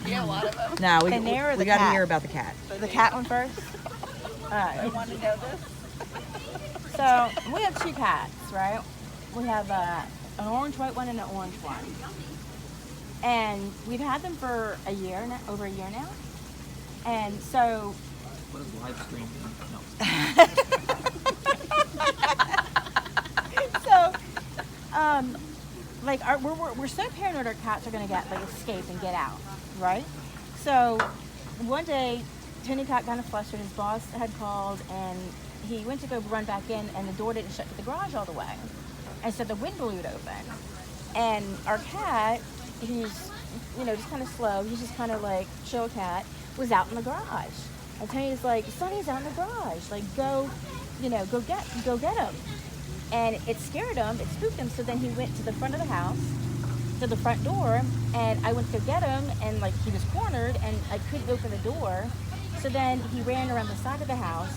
Yeah, a lot of them. No, we Canary or the got to cat? hear about the cat. The cat one first? I want to know this. So we have 2 cats, right? We have an orange white one and an orange one. And we've had them for a year now, over a year now. And so What is live stream? No. so like we're so paranoid our cats are gonna get like escape and get out, right? So one day Tony got kind of flustered. His boss had called and he went to go run back in and the door didn't shut to the garage all the way, and so the wind blew it open. And our cat, who's just kind of slow, he's just kind of like chill cat, was out in the garage. And Tony's like, Sonny's out in the garage, like go get him. And it scared him, it spooked him, so then he went to the front of the house, to the front door, and I went to go get him, and like he was cornered, and I couldn't open the door. So then he ran around the side of the house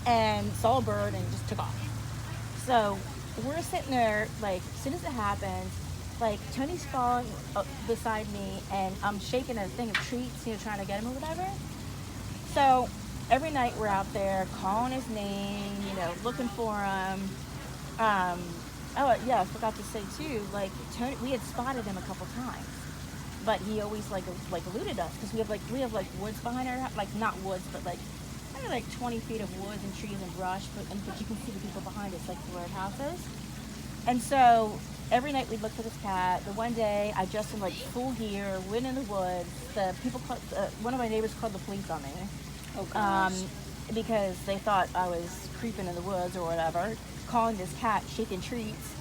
and saw a bird and just took off. So we're sitting there, like, as soon as it happens, like Tony's falling up beside me, and I'm shaking a thing of treats, trying to get him or whatever. So every night we're out there calling his name, looking for him. Oh yeah, I forgot to say too, like Tony, we had spotted him a couple times, but he always like eluded us because we have woods behind our house, like not woods, but like maybe like 20 feet of woods and trees and brush, but you can see the people behind us, like through our houses. And so every night we'd look for this cat. The one day I just in like full gear, went in the woods. The people one of my neighbors called the police on me. Oh gosh. Because they thought I was creeping in the woods or whatever, calling this cat, shaking treats.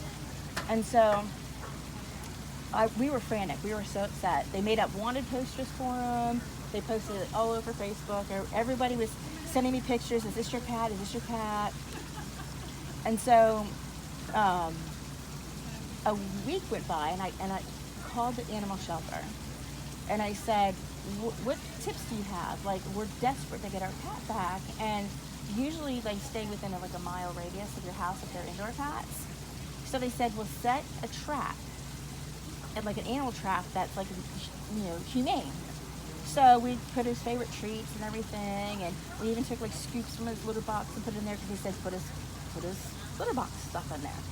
And so we were frantic. We were so upset. They made up wanted posters for him. They posted it all over Facebook. Everybody was sending me pictures. Is this your cat? Is this your cat? And so a week went by, and I called the animal shelter. And I said, what tips do you have? Like, we're desperate to get our cat back. And usually they stay within like a mile radius of your house if they're indoor cats. So they said, well, set a trap, and like an animal trap that's like, humane. So we put his favorite treats and everything. And we even took like scoops from his litter box and put it in there because he said, put his litter box stuff in there.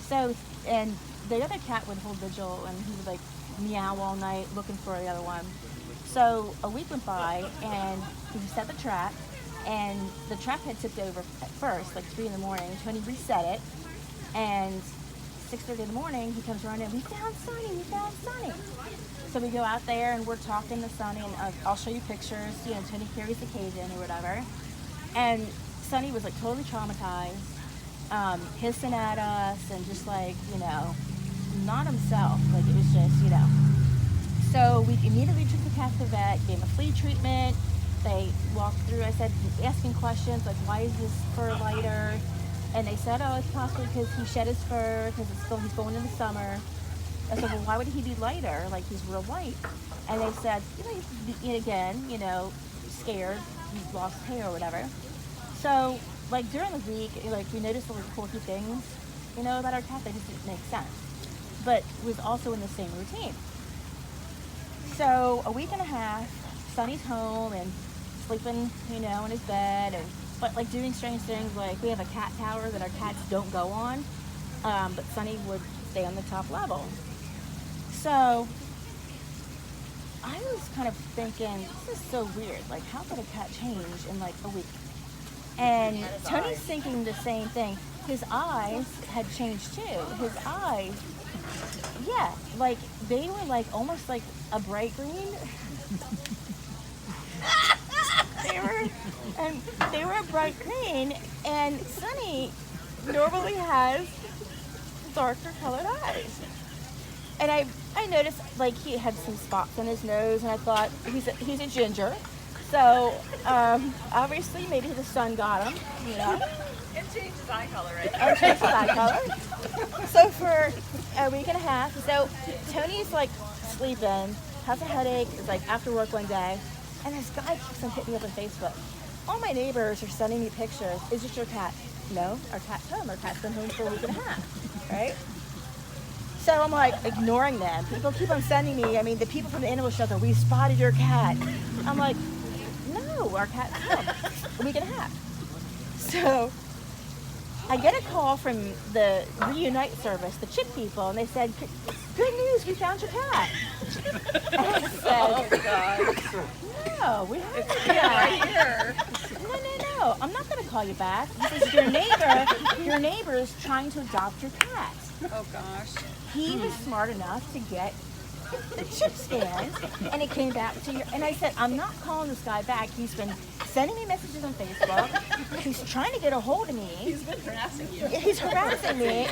So, and the other cat would hold vigil, and he would like meow all night looking for the other one. So a week went by, and we set the trap, and the trap had tipped over at first, like 3 a.m. Tony reset it, and 6:30 in the morning, he comes running, we found Sonny. So we go out there, and we're talking to Sonny, and I'll show you pictures, Tony carries the cage in or whatever. And Sonny was like totally traumatized, hissing at us, and just like, not himself, like it was just, So we immediately took the cat to the vet, gave him a flea treatment. They walked through, I said, asking questions like, why is his fur lighter? And they said, oh, it's possibly because he shed his fur, because he's going in the summer. I said, well, why would he be lighter? Like, he's real white. And they said, scared, he's lost hair or whatever. So, like, during the week, like, we noticed all these quirky things, about our cat that just didn't make sense. But was also in the same routine. So a week and a half, Sonny's home and sleeping, in his bed, but like doing strange things. Like we have a cat tower that our cats don't go on, but Sonny would stay on the top level. So I was kind of thinking, this is so weird. Like, how could a cat change in like a week? And Tony's thinking the same thing. His eyes had changed too. His eyes, yeah, like they were like almost like a bright green. they were a bright green, and Sonny normally has darker colored eyes. And I noticed like he had some spots on his nose, and I thought he's a ginger. So obviously maybe the sun got him, And change his eye color, right? And changed his eye color. So for a week and a half, so Tony's like sleeping, has a headache, is like after work one day, and this guy keeps on hitting me up on Facebook. All my neighbors are sending me pictures. Is this your cat? No, our cat's home. Our cat's been home for a week and a half, right? So I'm like ignoring them. People keep on sending me, the people from the animal shelter, we spotted your cat. I'm like, no, our cat's home. A week and a half. So I get a call from the Reunite service, the chip people, and they said, good news, we found your cat. And I said, Oh God. no, we haven't. Right here. No, I'm not going to call you back because your neighbor is trying to adopt your cat. Oh gosh. He was smart enough to get the chip scans, and it came back to you. And I said, I'm not calling this guy back. He's been sending me messages on Facebook. He's trying to get a hold of me. He's been harassing you. He's harassing me.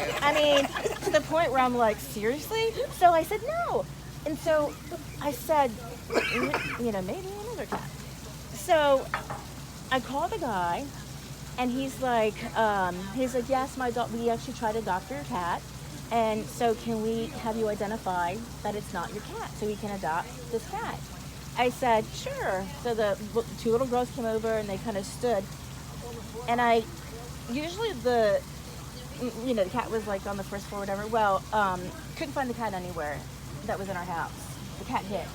To the point where I'm like, seriously? So I said, no. And so I said, maybe another cat. So I called the guy, and he's like, yes, we actually tried to adopt your cat. And so can we have you identify that it's not your cat so we can adopt this cat? I said, sure. So the two little girls came over and they kind of stood. And usually the cat was like on the first floor or whatever. Well, couldn't find the cat anywhere that was in our house. The cat hid.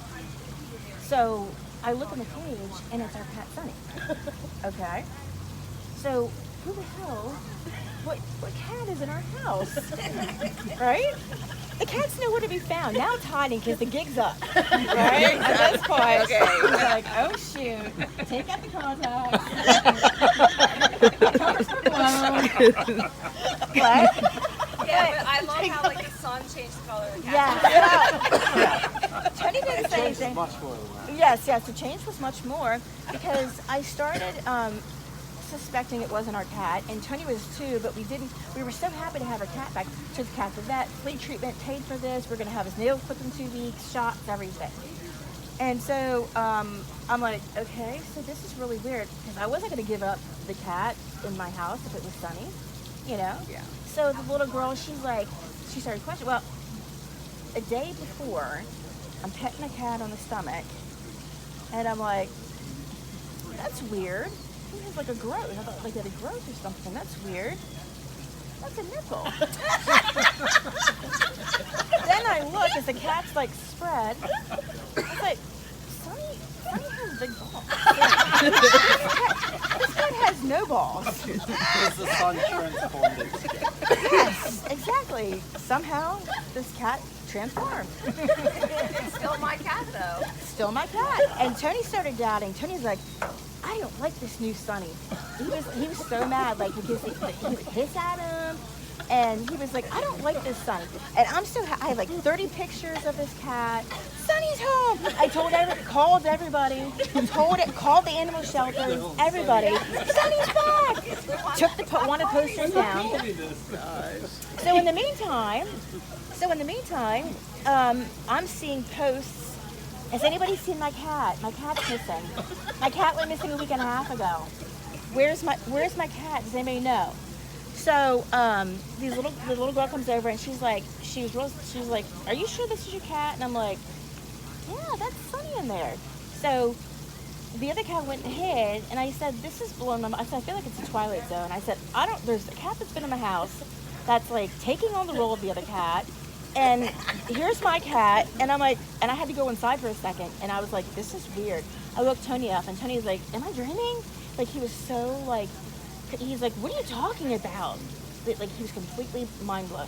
So I look in the cage and it's our cat Sunny. Okay. So who the hell, what cat is in our house? Right? The cat's nowhere to be found. Now it's hiding because the gig's up. Right? At this point, Okay. he's like, oh shoot. Take out the contacts. Right? Yeah, but I love how like the sun changed the color of the cat. Yeah. Tony didn't say anything. Much more than that. Yes, the change was much more because I started suspecting it wasn't our cat, and Tony was too, but we were so happy to have our cat back. Took the cat to the vet, flea treatment, paid for this, we're going to have his nails clipped in 2 weeks, shots, everything. And so I'm like, okay, so this is really weird, because I wasn't going to give up the cat in my house if it was Sunny, Yeah. So the little girl, she started questioning. Well, a day before, I'm petting a cat on the stomach, and I'm like, that's weird. He has like a growth. I thought like he had a growth or something. That's weird. That's a nipple. Then I look as the cat's like spread. I was like, Sunny has big balls. This cat has no balls. Because the sun transformed it. Yes, exactly. Somehow this cat transformed. It's still my cat though. Still my cat. And Tony started doubting. Tony's like, I don't like this new Sunny. He was so mad, like because he would hiss at him, and he was like, I don't like this Sunny. And I have like 30 pictures of this cat. Sunny's home. I called everybody. Called the animal shelters. Everybody. Sunny's back. Took one of the posters down. So in the meantime, I'm seeing posts. Has anybody seen my cat? My cat's missing. My cat went missing a week and a half ago. Where's my cat? Does anybody know? So the little girl comes over and she's like, are you sure this is your cat? And I'm like, yeah, that's Sunny in there. So the other cat went and hid, and I said, this is blowing my mind. I said, I feel like it's a Twilight Zone. I said, there's a cat that's been in my house that's like taking on the role of the other cat. And here's my cat, and I'm like, and I had to go inside for a second, and I was like, this is weird. I woke Tony up, and Tony's like, am I dreaming? Like, he was so like, he's like, what are you talking about? Like, he was completely mind blown.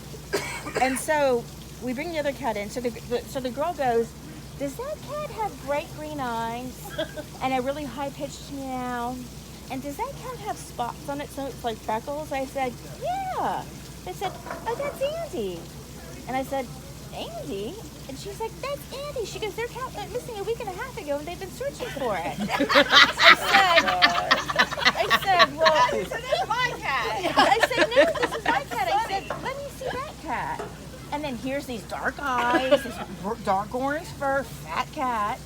And so we bring the other cat in. So the girl goes, does that cat have bright green eyes and a really high pitched meow? And does that cat have spots on it so it's like freckles? I said, yeah. They said, oh, that's Andy. And I said, Andy? And she's like, that's Andy. She goes, their cat went missing a week and a half ago, and they've been searching for it. I said, well, So that's my cat. I said, no, this is my cat. I said, let me see that cat. And then here's these dark eyes, this dark orange fur, fat cat.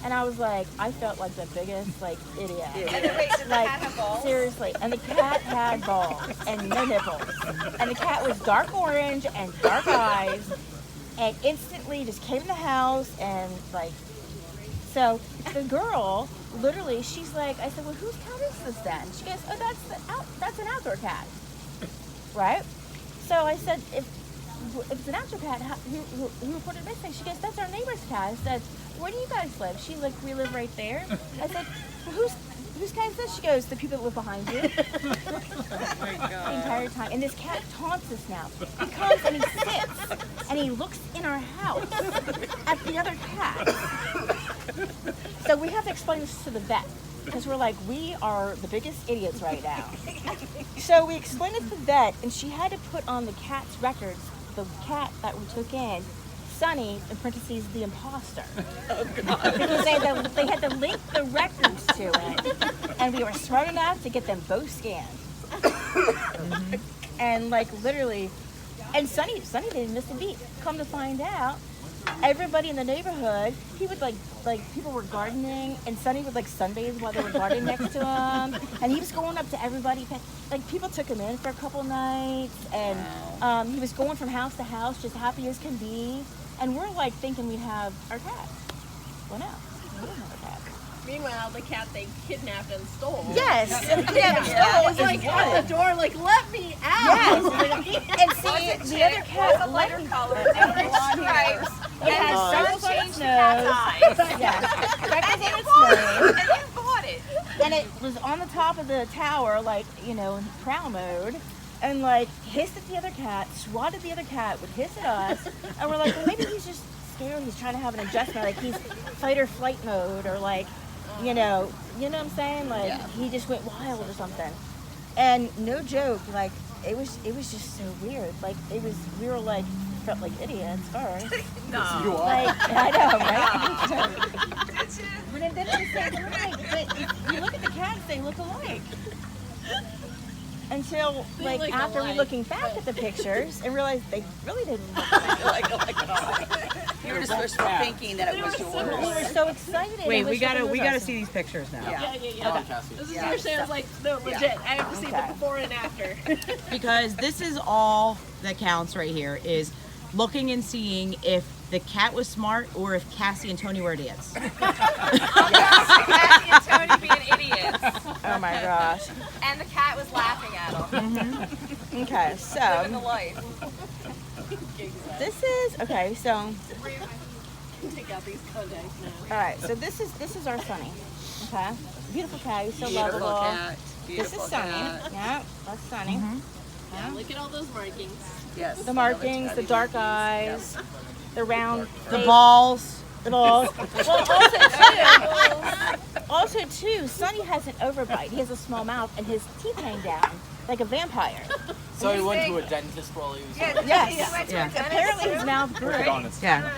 And I was like, I felt like the biggest, like, idiot. And then wait, did the Like, cat have balls? seriously. And the cat had balls and no nipples. And the cat was dark orange and dark eyes. And instantly just came in the house and, like, so the girl, literally, she's like, I said, well, whose cat is this then? She goes, oh, that's an outdoor cat. Right? So I said, if it's an actual cat, who reported missing? She goes, that's our neighbor's cat. I said, where do you guys live? She like, we live right there. I said, well, whose cat is this? She goes, the people that live behind you. Oh my The God. entire time. And this cat taunts us now. He comes and he sits and he looks in our house at the other cat. So we have to explain this to the vet because we're like, we are the biggest idiots right now. So we explained it to the vet and she had to put on the cat's records, the cat that we took in, Sonny, in parentheses, the imposter. Because they had to link the records to it. And we were smart enough to get them both scanned. And like literally, and Sonny didn't miss a beat. Come to find out, everybody in the neighborhood, he would like people were gardening, and Sonny would like sunbathe while they were gardening next to him, and he was going up to everybody. Like people took him in for a couple nights, and he was going from house to house, just happy as can be. And we're like thinking we'd have our cat. Well, no, we didn't have a cat. Meanwhile, the cat they kidnapped and stole. Yes, Was like at the door, like, let me out. Yes, and see the other cat, a lighter color, it and stripes. It has Sun circles on its changed the cat's nose. eyes. Yeah, freckles And on you its bought nose. it. And you bought it. And it was on the top of the tower, like, you know, in prowl mode, and like hissed at the other cat, swatted the other cat, would hiss at us, and we're like, well, maybe he's just scared, he's trying to have an adjustment, like he's fight or flight mode, or like, you know what I'm saying? Like he just went wild or something. And no joke, like it was just so weird. Like we were like felt like idiots first. No. You are. Like I know, right? But then at the same time, but if you look at the cats, they look alike. Until like look after alike, we looking back at the pictures and realized they really didn't look alike. You were just wishful thinking that it was We yours. were so excited. Wait, and we wished it gotta was see us. these pictures now. Come on, Cassie. This is seriously, I was like, no, legit. I have to see the Okay. before and after. Because this is all that counts right here is looking and seeing if the cat was smart or if Cassie and Tony were idiots. Cassie and Tony being idiots. Oh my gosh. And the cat was laughing at them. Okay, Living the so life. this is okay. So Take out these contacts now. all right. So this is our Sonny. Okay, beautiful cat. He's so Beautiful lovable. cat. This Beautiful is Sonny. cat. Yeah, that's Sonny. Yeah, look at all those markings. Yes. The markings, the dark eyes, the round The face, balls. the balls. Well, also too, Sonny has an overbite. He has a small mouth and his teeth hang down like a vampire. So he went to a dentist while he was Yes. He went to Yeah. a dentist. Apparently his mouth grew. orthodontist. Yeah.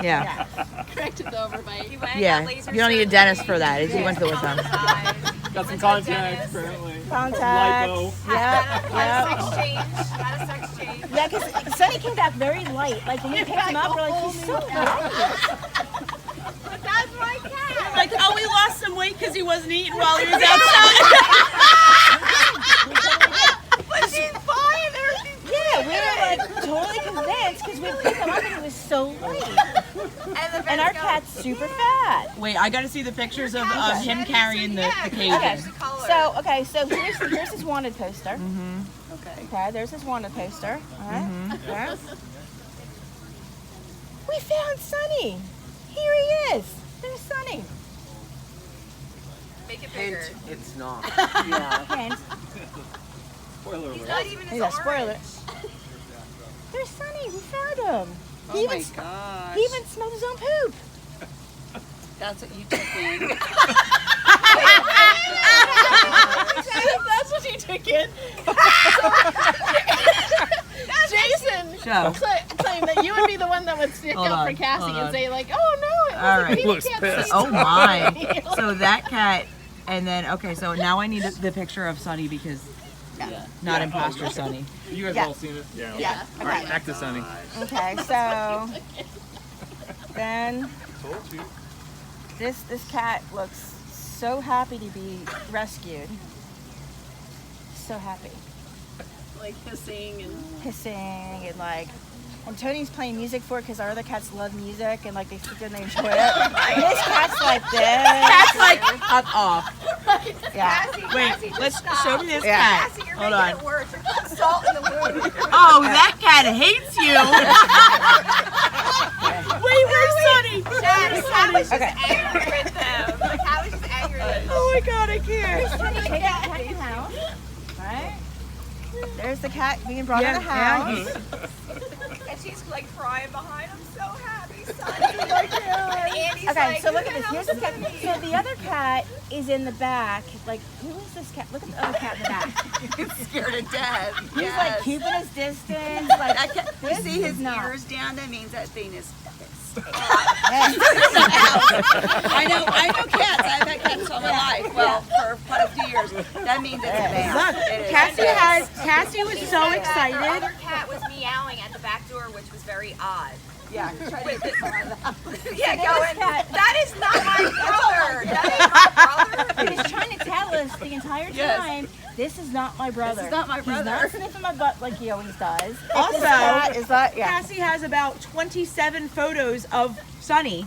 Yeah. Yeah. Corrected the overbite. He went and Yeah. got laser You don't need a surgery. dentist for that. He went to the wisdom. Got some contacts, apparently. Contacts. Lipo. Yeah. Had Yeah. a sex change. Had a sex change. Yeah, because Sonny came back very light. Like when we picked him up, we're like, he's so light. But that's my cat. Like, oh, we lost some weight because he wasn't eating while he was outside. But she's fine. Everything's Yeah, we were like totally convinced because we picked him up and he was so light. And, And our cat's super fat. Wait, I got to see the pictures of him carrying the cage. Okay, the color. so here's his wanted poster. Okay. Okay, there's his wanted poster. All right. Yeah. We found Sonny. Here he is. There's Sonny. Make it bigger. Hint, it's not. Yeah. Hint. Spoiler He's alert. not even as Yeah, spoiler. orange. There's Sonny. We found him. Oh my gosh. He even smelled his own poop. That's what you took in. That's what you took in. Jason Show. claimed that you would be the one that would stick Hold up on, for Cassie hold and on. say like, oh no, it All wasn't right. me, Looks we can't pissed. see Oh my. it." So that cat, and then, okay, so now I need the picture of Sonny because not Yeah. imposter Sonny. You guys Yeah. all seen it? Yeah. Yeah. All right, back to Sunny. Okay, so then Told you. this cat looks so happy to be rescued. So happy. Like hissing and Hissing and like, and Tony's playing music for it because our other cats love music and like they sit there and they enjoy it. And this cat's like this. Cat's like up off. Yeah. Cassie, Wait, Cassie, just let's stop. show me this Yeah. cat. Cassie, you're Hold making on. it worse. You're putting salt in the wound. Oh, that cat cat hates you. Wait, where's Sunny? The cat was just Okay. angry with them. The cat was just angry with them. Oh my god, I can't. Take out the cat in the house. Right? There's the cat being brought in the Yeah, house. And she's like crying behind him, so happy, son. And Andy's Okay, like, so look at "Who this. the Here's the hell's cat. Sunny?" So the other cat is in the back. Like, who is this cat? Look at the other cat in the back. He's scared to death. He's like keeping his distance. Like, That cat, you this see his is not. ears down? That means that thing is pissed. Hey. I know cats. I've had cats all my life. Well, for quite a few years. That means it's mad. Look, It is. Cassie was so Her excited. other cat was meowing at the back door, which was very odd. Yeah, try to get some of that. Yeah, going, that is not my brother. That is my brother. He was trying to tell us the entire Yes. time, this is not my brother. This is not my He's brother. not sniffing my butt like he always does. Also, This cat is not, yeah. Cassie has about 27 photos of Sunny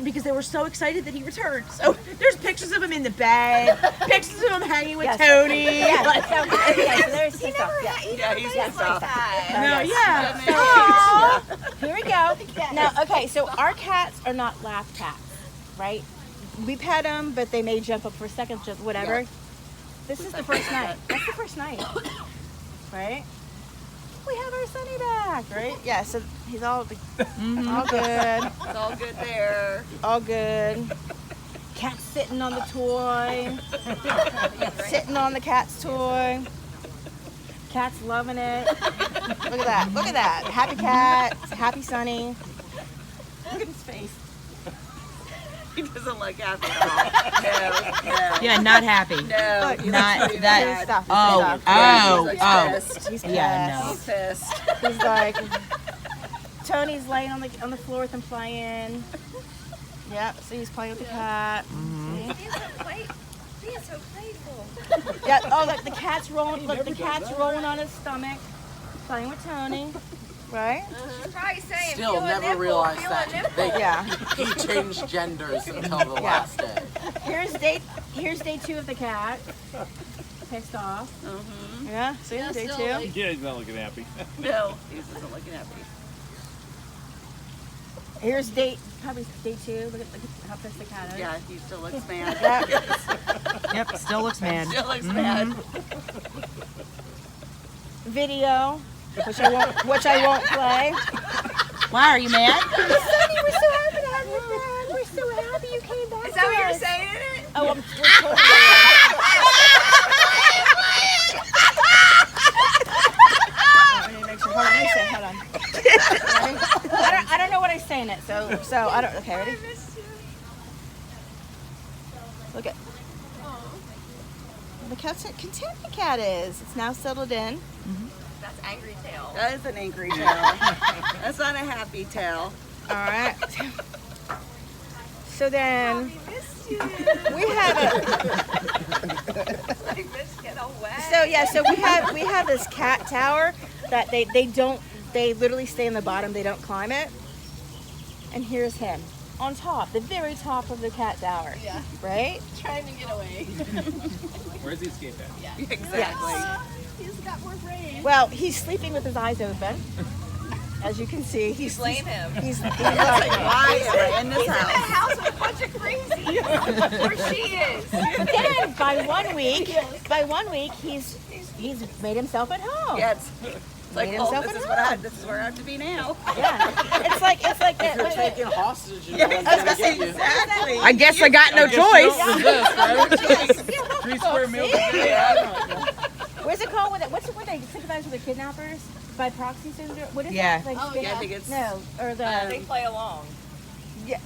because they were so excited that he returned. So there's pictures of him in the bed, pictures of him hanging with Yes. Tony. Yeah, so, okay, so there's his stuff. Yeah. Yeah, he's pissed off. No, yeah. Aw. Here we go. Now, okay, so our cats are not lap cats, right? We pet them, but they may jump up for a second, just whatever. Yeah. This is the first night. That's the first night, right? We have our Sunny back, right? Yeah, so he's all good, It's all good there. all good. Cat's sitting on the toy, sitting on the cat's toy. Cat's loving it. Look at that, look at that. Happy cat, happy Sunny. Look at his face. He doesn't look happy at all. No. Yeah, not happy. No. He Not looks really that- bad. Stuff, Oh, stuff. oh. Pissed. He's Yeah, no. He's pissed. He's like, Tony's laying on the floor with him playing. Yep, so he's playing with the cat. He is so playful. Yeah, oh, look, the cat's rolling. Look, the cat's rolling on his stomach, playing with Tony. Right? She's probably saying, Still feel a never nipple, realized feel a that nipple. they, Yeah. he changed genders until the last day. Here's day 2 of the cat. Pissed off. Mm-hmm. Yeah. So here's day 2. Yeah, he's not looking happy. No, he doesn't look happy. Here's probably day 2. Look at how pissed the cat is. Yeah, he still looks mad. Yeah. Yep, still looks mad. Still looks mad. Video, which I won't play. Why, are you mad? Sunny, we're so happy to have you back. We're so happy you came back. Is that to what you're us. saying in it? Oh, I'm Hold on, let me say, hold on. Ready? I don't know what I say in it, so I don't. Okay, ready? Look at. Look how content the cat is. It's now settled in. That's angry tail. That is an angry tail. That's not a happy tail. All right. So then We missed you. we have a. I missed get away. So yeah, so we have this cat tower that they literally stay in the bottom. They don't climb it. And here's him on top, the very top of the cat tower. Yeah. Right? Trying to get away. Where's the escape at? Exactly. He's got more brains. Well, he's sleeping with his eyes open. As you can see, he's blame him. he's Why am I in this He's in house? the house with a bunch of crazy. Where she is. then by 1 week, he's made himself at home. Yeah, it's like, Made oh, himself this at is home. this is where I have to be now. Yeah. It's like If that. you're taking hostage, you know what's gonna get you. Exactly. I guess I got no choice. This, right? 3 square meals a day. What's it called? What's it when they sympathize with the kidnappers? By proxy syndrome? What is Yeah. that? Like, Oh, Yeah, I think it's No, or the They play along. yeah.